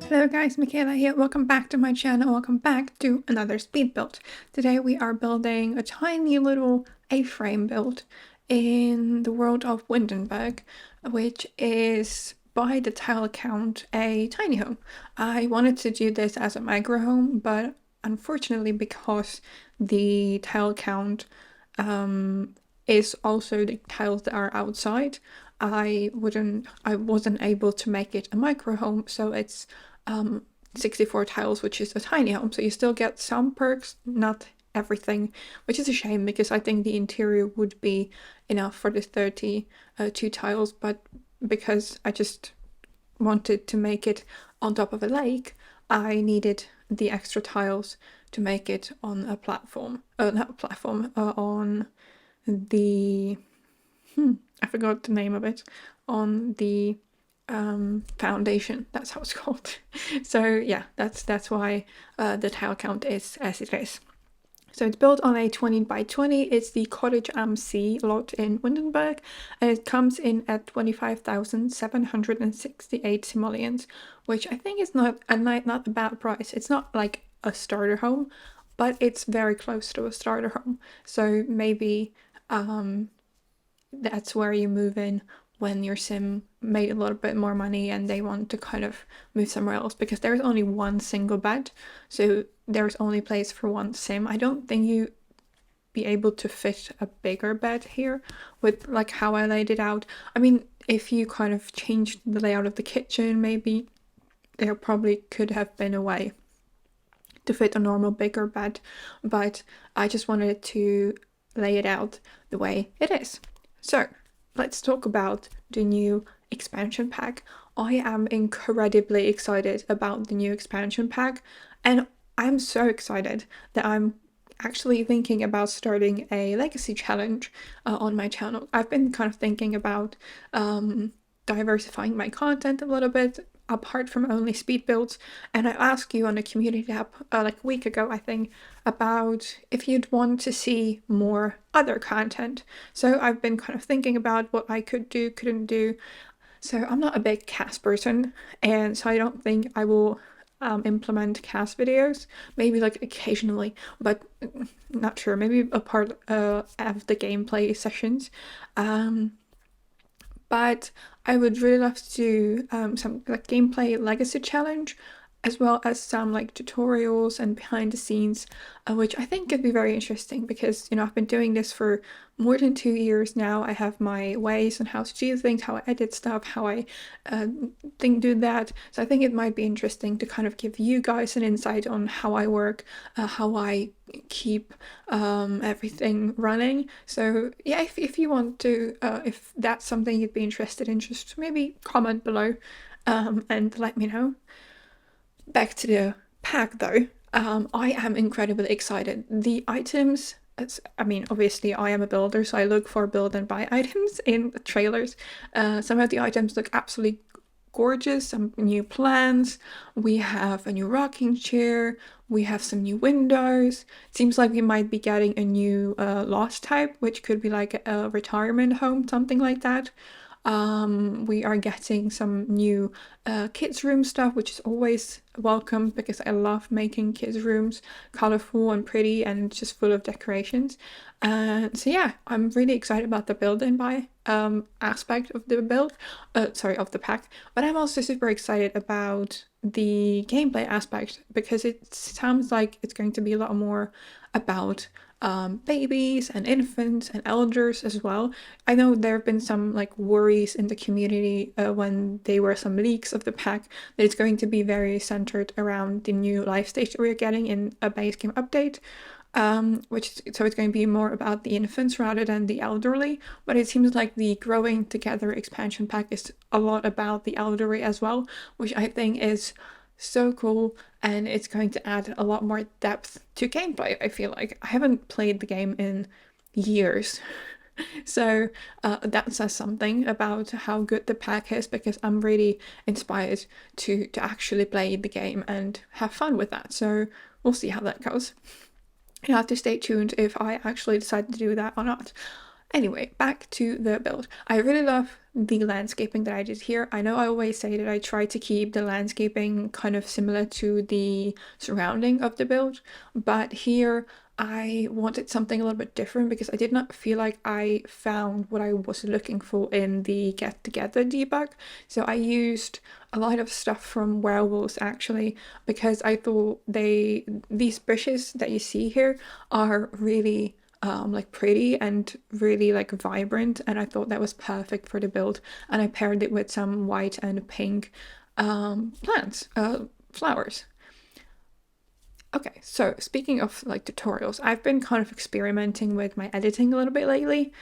Hello guys, Michaela here. Welcome back to my channel. Welcome back to another speed build. Today we are building a tiny little A-frame build in the world of Windenburg, which is by the tile count a tiny home. I wanted to do this as a micro home, but unfortunately because the tile count is also the tiles that are outside, I wasn't able to make it a micro home, so it's 64 tiles, which is a tiny home. So you still get some perks, not everything, which is a shame because I think the interior would be enough for the 32 tiles, but because I just wanted to make it on top of a lake, I needed the extra tiles to make it on a platform, not a platform, on the, I forgot the name of it, on the foundation. That's how it's called. So yeah, that's why the tile count is as it is. So it's built on a 20 by 20. It's the Cottage MC lot in Windenburg, and it comes in at 25,768 simoleons, which I think is not a bad price. It's not like a starter home, but it's very close to a starter home. So maybe that's where you move in when your sim made a little bit more money and they want to kind of move somewhere else, because there's only one single bed, so there's only place for one sim. I don't think you be able to fit a bigger bed here with like how I laid it out. I mean, if you kind of changed the layout of the kitchen, maybe there probably could have been a way to fit a normal bigger bed, but I just wanted to lay it out the way it is. So let's talk about the new expansion pack. I am incredibly excited about the new expansion pack, and I'm so excited that I'm actually thinking about starting a legacy challenge on my channel. I've been kind of thinking about diversifying my content a little bit apart from only speed builds, and I asked you on a community tab like a week ago, I think, about if you'd want to see more other content. So I've been kind of thinking about what I could do, couldn't do. So I'm not a big cast person, and so I don't think I will implement cast videos, maybe like occasionally, but not sure, maybe a part of the gameplay sessions. But I would really love to do some like gameplay legacy challenge, as well as some like tutorials and behind the scenes, which I think could be very interesting because, you know, I've been doing this for more than 2 years now. I have my ways on how to do things, how I edit stuff, how I do that. So I think it might be interesting to kind of give you guys an insight on how I work, how I keep everything running. So yeah, if you want to, if that's something you'd be interested in, just maybe comment below and let me know. Back to the pack though, I am incredibly excited. The items, I mean, obviously I am a builder, so I look for build and buy items in the trailers. Some of the items look absolutely gorgeous. Some new plants, we have a new rocking chair, we have some new windows. It seems like we might be getting a new loft type, which could be like a retirement home, something like that. We are getting some new kids room stuff, which is always welcome because I love making kids rooms colorful and pretty and just full of decorations. So yeah, I'm really excited about the build and buy aspect of the build, of the pack, but I'm also super excited about the gameplay aspect because it sounds like it's going to be a lot more about babies and infants and elders as well. I know there have been some like worries in the community when there were some leaks of the pack that it's going to be very centered around the new life stage that we're getting in a base game update. So it's going to be more about the infants rather than the elderly, but it seems like the Growing Together expansion pack is a lot about the elderly as well, which I think is so cool, and it's going to add a lot more depth to gameplay. I feel like I haven't played the game in years, so that says something about how good the pack is, because I'm really inspired to actually play the game and have fun with that. So we'll see how that goes. You have to stay tuned if I actually decide to do that or not. Anyway, back to the build. I really love the landscaping that I did here. I know I always say that I try to keep the landscaping kind of similar to the surrounding of the build, but here I wanted something a little bit different because I did not feel like I found what I was looking for in the Get Together debug. So I used a lot of stuff from Werewolves actually, because I thought these bushes that you see here are really like pretty and really like vibrant, and I thought that was perfect for the build, and I paired it with some white and pink plants, flowers. Okay, so speaking of like tutorials, I've been kind of experimenting with my editing a little bit lately.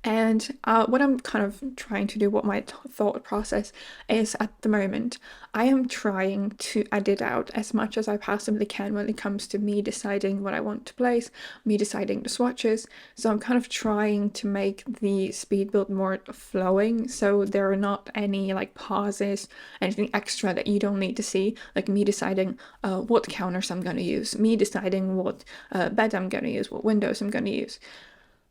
And what I'm kind of trying to do, what my thought process is at the moment, I am trying to edit out as much as I possibly can when it comes to me deciding what I want to place, me deciding the swatches. So I'm kind of trying to make the speed build more flowing, so there are not any like pauses, anything extra that you don't need to see, like me deciding what counters I'm going to use, me deciding what bed I'm going to use, what windows I'm going to use.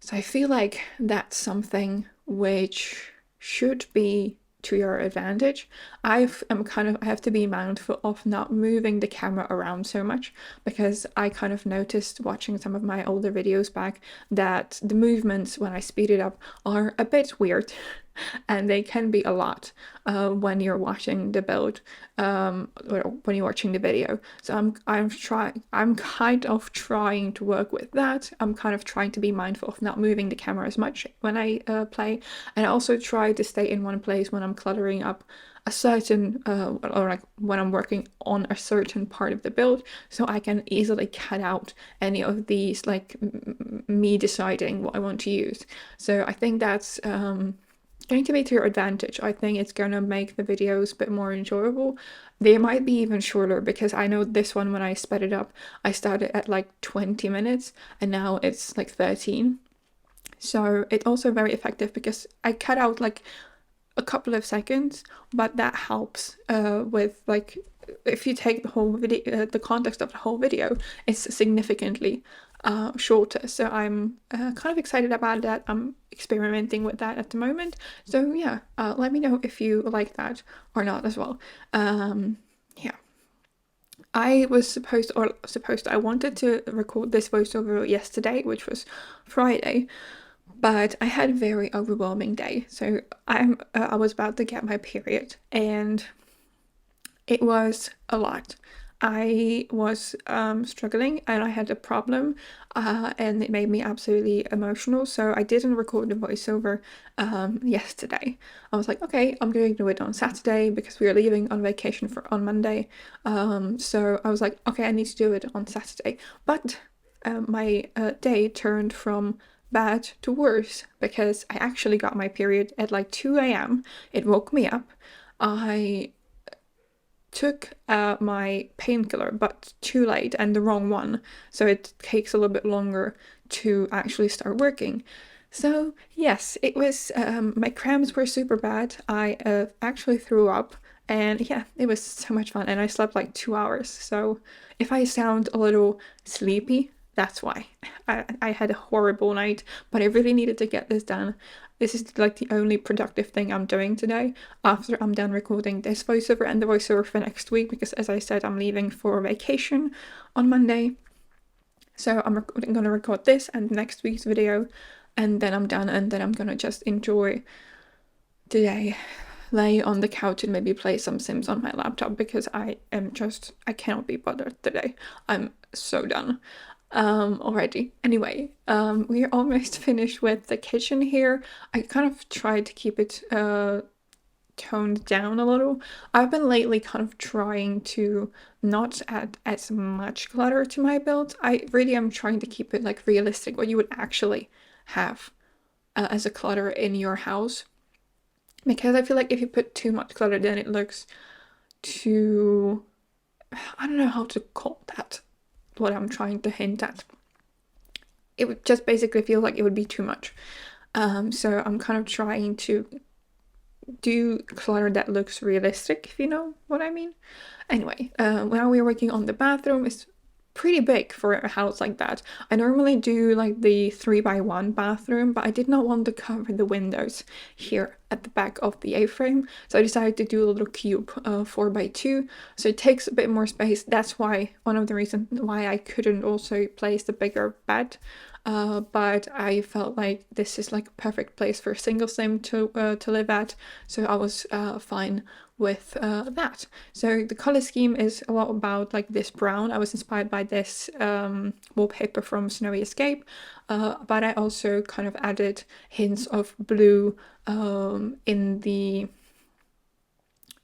So I feel like that's something which should be to your advantage. I have to be mindful of not moving the camera around so much, because I kind of noticed watching some of my older videos back that the movements when I speed it up are a bit weird. And they can be a lot when you're watching the build, or when you're watching the video. So I'm kind of trying to work with that. I'm kind of trying to be mindful of not moving the camera as much when I play, and I also try to stay in one place when I'm cluttering up a certain or like when I'm working on a certain part of the build, so I can easily cut out any of these, like me deciding what I want to use. So I think that's going to be to your advantage. I think it's going to make the videos a bit more enjoyable. They might be even shorter, because I know this one, when I sped it up, I started at like 20 minutes and now it's like 13. So it's also very effective because I cut out like a couple of seconds, but that helps with like, if you take the whole video, the context of the whole video, it's significantly shorter. So I'm kind of excited about that. I'm experimenting with that at the moment. So yeah, let me know if you like that or not as well. Yeah. I wanted to record this voiceover yesterday, which was Friday, but I had a very overwhelming day. So I was about to get my period, and it was a lot. I was struggling, and I had a problem, and it made me absolutely emotional. So I didn't record the voiceover yesterday. I was like, okay, I'm going to do it on Saturday because we are leaving on vacation on Monday. So I was like, okay, I need to do it on Saturday. But my day turned from bad to worse, because I actually got my period at like 2 a.m. It woke me up. I took my painkiller, but too late, and the wrong one, so it takes a little bit longer to actually start working. So yes, it was my cramps were super bad. I actually threw up, and yeah, it was so much fun, and I slept like 2 hours. So if I sound a little sleepy, that's why. I had a horrible night, but I really needed to get this done. This is like the only productive thing I'm doing today after I'm done recording this voiceover and the voiceover for next week, because as I said, I'm leaving for vacation on Monday. So I'm going to record this and next week's video, and then I'm done, and then I'm going to just enjoy the day, lay on the couch and maybe play some Sims on my laptop, because I cannot be bothered today. I'm so done already. Anyway, we're almost finished with the kitchen here. I kind of tried to keep it toned down a little. I've been lately kind of trying to not add as much clutter to my build. I really am trying to keep it like realistic, what you would actually have as a clutter in your house, because I feel like if you put too much clutter, then it looks too, I don't know how to call that, what I'm trying to hint at. It would just basically feel like it would be too much. So I'm kind of trying to do clutter that looks realistic, if you know what I mean. Anyway, now we're working on the bathroom. It's pretty big for a house like that. I normally do like the 3x1 bathroom, but I did not want to cover the windows here at the back of the A-frame, so I decided to do a little cube 4x2, so it takes a bit more space. That's why one of the reasons why I couldn't also place the bigger bed. But I felt like this is like a perfect place for a single sim to live at, so I was fine with that. So the color scheme is a lot about like this brown. I was inspired by this wallpaper from Snowy Escape, but I also kind of added hints of blue in the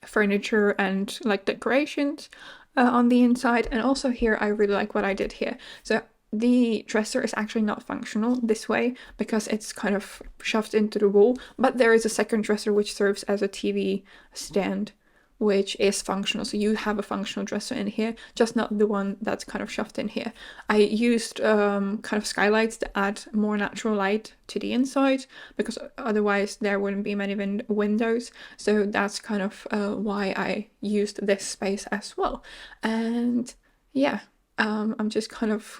furniture and like decorations on the inside. And also here I really like what I did here. So the dresser is actually not functional this way because it's kind of shoved into the wall, but there is a second dresser which serves as a TV stand, which is functional. So you have a functional dresser in here, just not the one that's kind of shoved in here. I used kind of skylights to add more natural light to the inside because otherwise there wouldn't be many windows. So that's kind of why I used this space as well. And yeah, I'm just kind of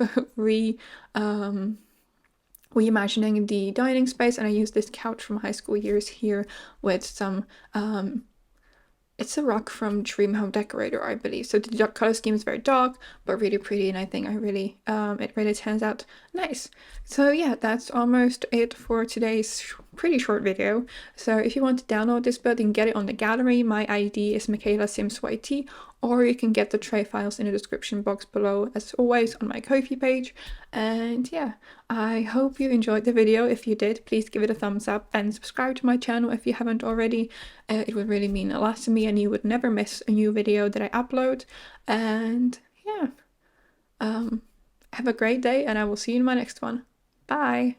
reimagining the dining space, and I use this couch from high school years here with some it's a rock from Dream Home Decorator, I believe. So the color scheme is very dark, but really pretty, and I think it really turns out nice. So yeah, that's almost it for today's pretty short video. So if you want to download this build and get it on the gallery, my ID is michaelasimsyt, or you can get the tray files in the description box below, as always, on my Ko-fi page. And yeah, I hope you enjoyed the video. If you did, please give it a thumbs up and subscribe to my channel if you haven't already. It would really mean a lot to me, and you would never miss a new video that I upload. And yeah, have a great day, and I will see you in my next one. Bye!